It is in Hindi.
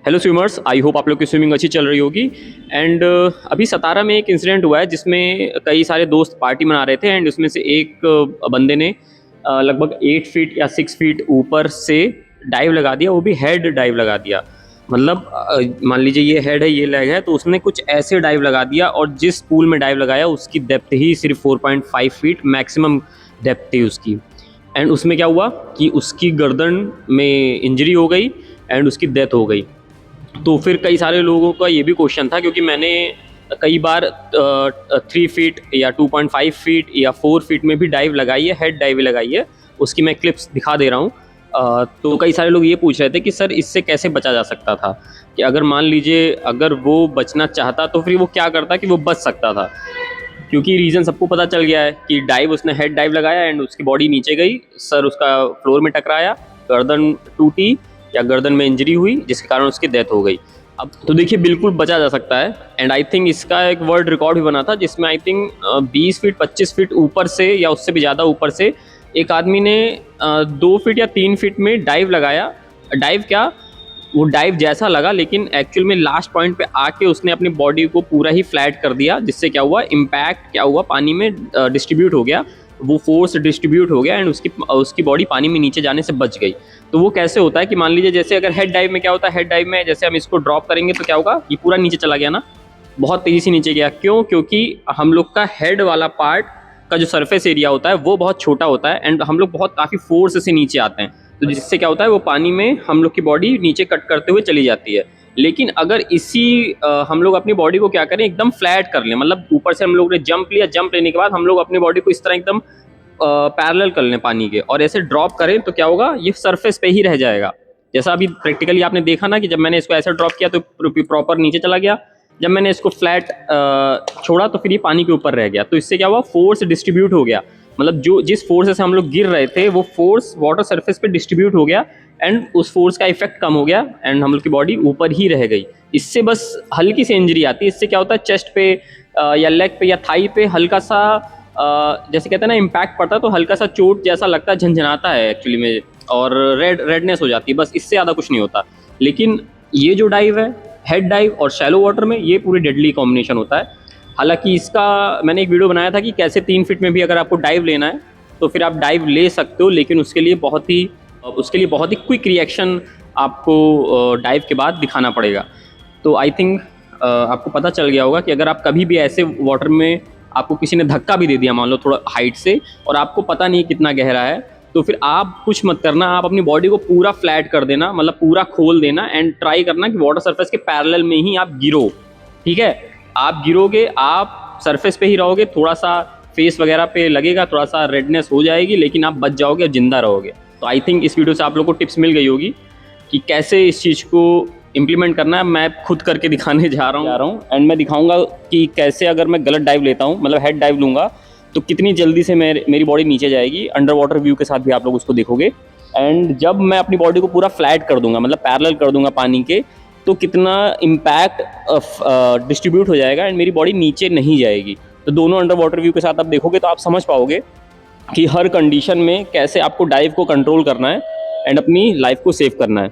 हेलो स्विमर्स, आई होप आप लोग की स्विमिंग अच्छी चल रही होगी। एंड अभी सतारा में एक इंसिडेंट हुआ है जिसमें कई सारे दोस्त पार्टी मना रहे थे एंड उसमें से एक बंदे ने लगभग 8 फीट या 6 फीट ऊपर से डाइव लगा दिया, वो भी हेड डाइव लगा दिया। मतलब मान लीजिए ये हेड है, ये लेग है, तो उसने कुछ ऐसे डाइव लगा दिया और जिस पूल में डाइव लगाया उसकी डेप्थ ही सिर्फ 4.5 फीट मैक्सिमम डेप्थ थी उसकी। एंड उसमें क्या हुआ कि उसकी गर्दन में इंजरी हो गई एंड उसकी डेथ हो गई। तो फिर कई सारे लोगों का ये भी क्वेश्चन था, क्योंकि मैंने कई बार 3 फीट या 2.5 फीट या 4 फीट में भी डाइव लगाई है, हेड डाइव लगाई है। उसकी मैं क्लिप्स दिखा दे रहा हूँ। तो कई सारे लोग ये पूछ रहे थे कि सर इससे कैसे बचा जा सकता था, कि अगर मान लीजिए अगर वो बचना चाहता तो फिर वो क्या करता कि वो बच सकता था। क्योंकि रीज़न सबको पता चल गया है कि डाइव उसने हेड डाइव लगाया एंड उसकी बॉडी नीचे गई, सर उसका फ्लोर में टकराया, गर्दन टूटी या गर्दन में इंजरी हुई जिसके कारण उसकी डेथ हो गई। अब तो देखिए बिल्कुल बचा जा सकता है। एंड आई थिंक इसका एक वर्ल्ड रिकॉर्ड भी बना था जिसमें आई थिंक 20 फीट 25 फीट ऊपर से या उससे भी ज़्यादा ऊपर से एक आदमी ने 2 फीट या 3 फीट में डाइव लगाया। डाइव क्या, वो डाइव जैसा लगा, लेकिन एक्चुअल में लास्ट पॉइंट पे आके उसने अपनी बॉडी को पूरा ही फ्लैट कर दिया, जिससे क्या हुआ, इम्पैक्ट क्या हुआ, पानी में डिस्ट्रीब्यूट हो गया, वो फोर्स डिस्ट्रीब्यूट हो गया एंड उसकी बॉडी पानी में नीचे जाने से बच गई। तो वो कैसे होता है कि मान लीजिए जैसे अगर हेड डाइव में क्या होता है, हेड डाइव में जैसे हम इसको ड्रॉप करेंगे तो क्या होगा, ये पूरा नीचे चला गया ना, बहुत तेज़ी से नीचे गया। क्यों? क्योंकि हम लोग का हेड वाला पार्ट का जो सरफेस एरिया होता है वो बहुत छोटा होता है एंड हम लोग बहुत काफ़ी फोर्स से नीचे आते हैं, तो जिससे क्या होता है वो पानी में हम लोग की बॉडी नीचे कट करते हुए चली जाती है। लेकिन अगर हम लोग अपनी बॉडी को क्या करें, एकदम फ्लैट कर लें, मतलब ऊपर से हम लोग ने जंप लिया, जंप लेने के बाद हम लोग अपनी बॉडी को इस तरह एकदम पैरेलल कर लें पानी के और ऐसे ड्रॉप करें, तो क्या होगा, ये सरफेस पे ही रह जाएगा। जैसा अभी प्रैक्टिकली आपने देखा ना कि जब मैंने इसको ऐसे ड्रॉप किया तो प्रॉपर नीचे चला गया, जब मैंने इसको फ्लैट छोड़ा तो फिर ये पानी के ऊपर रह गया। तो इससे क्या हुआ, फोर्स डिस्ट्रीब्यूट हो गया, मतलब जो जिस फोर्स से हम लोग गिर रहे थे वो फोर्स वाटर सरफेस पे डिस्ट्रीब्यूट हो गया एंड उस फोर्स का इफेक्ट कम हो गया एंड हम लोग की बॉडी ऊपर ही रह गई। इससे बस हल्की सी इंजरी आती है। इससे क्या होता है, चेस्ट पे या लेग पे या थाई पे हल्का सा जैसे कहते हैं ना इम्पैक्ट पड़ता है, तो हल्का सा चोट जैसा लगता है, झंझनाता है एक्चुअली में, और रेडनेस हो जाती है, बस इससे ज़्यादा कुछ नहीं होता। लेकिन ये जो डाइव है, हेड डाइव और शैलो वाटर में, ये पूरी डेडली कॉम्बिनेशन होता है। हालांकि इसका मैंने एक वीडियो बनाया था कि कैसे 3 फीट में भी अगर आपको डाइव लेना है तो फिर आप डाइव ले सकते हो, लेकिन उसके लिए बहुत ही क्विक रिएक्शन आपको डाइव के बाद दिखाना पड़ेगा। तो आई थिंक आपको पता चल गया होगा कि अगर आप कभी भी ऐसे वाटर में आपको किसी ने धक्का भी दे दिया, मान लो थोड़ा हाइट से, और आपको पता नहीं कितना गहरा है, तो फिर आप कुछ मत करना, आप अपनी बॉडी को पूरा फ्लैट कर देना, मतलब पूरा खोल देना एंड ट्राई करना कि वाटर सरफेस के पैरेलल में ही आप गिरो। ठीक है, आप गिरोगे, आप सरफेस पे ही रहोगे, थोड़ा सा फेस वगैरह पे लगेगा, थोड़ा सा रेडनेस हो जाएगी, लेकिन आप बच जाओगे और जिंदा रहोगे। तो आई थिंक इस वीडियो से आप लोग को टिप्स मिल गई होगी कि कैसे इस चीज़ को इम्प्लीमेंट करना है। मैं खुद करके दिखाने जा रहा हूँ एंड मैं दिखाऊंगा कि कैसे अगर मैं गलत डाइव लेता हूँ, मतलब हेड डाइव लूँगा, तो कितनी जल्दी से मेरी बॉडी नीचे जाएगी। अंडर वाटर व्यू के साथ भी आप लोग उसको देखोगे। एंड जब मैं अपनी बॉडी को पूरा फ्लैट कर दूंगा, मतलब पैरेलल कर दूंगा पानी के, तो कितना इम्पैक्ट डिस्ट्रीब्यूट हो जाएगा एंड मेरी बॉडी नीचे नहीं जाएगी। तो दोनों अंडर वाटर व्यू के साथ आप देखोगे तो आप समझ पाओगे कि हर कंडीशन में कैसे आपको डाइव को कंट्रोल करना है एंड अपनी लाइफ को सेव करना है।